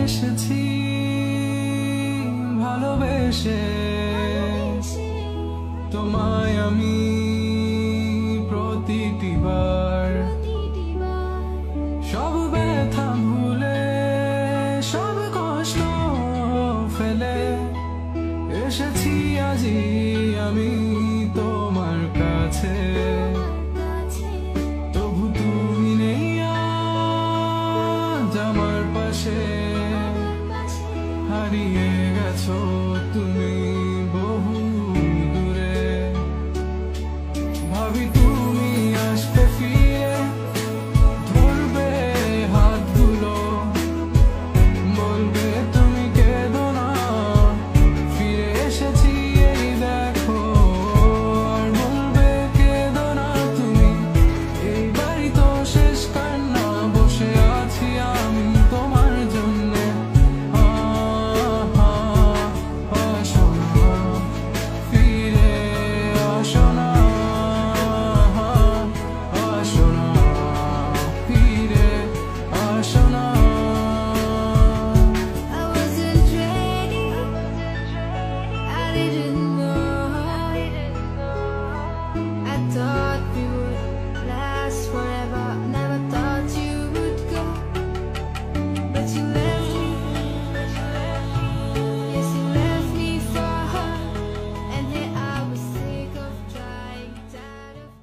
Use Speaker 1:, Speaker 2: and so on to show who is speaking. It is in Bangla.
Speaker 1: এসেছি ভালোবেসে তোমায় আমি প্রতিটি বার সব ব্যথা ভুলে সব কষ্ট ফেলে এসেছি আজি আমি তোমার কাছে তবু তুমি নেই আজ আমার পাশে হারিয়ে গেছো তুমি বহু দূরে ভাবি তুমি আসবে ফিরে ধরবে হাতগুলো বলবে তুমি কেঁদো না ফিরে এসেছি এই দেখো আর বলবে কেঁদো না তুমি এই বাড়ি তো শেষ কান্না বসে আছি আমি তোমার জন্যে
Speaker 2: I didn't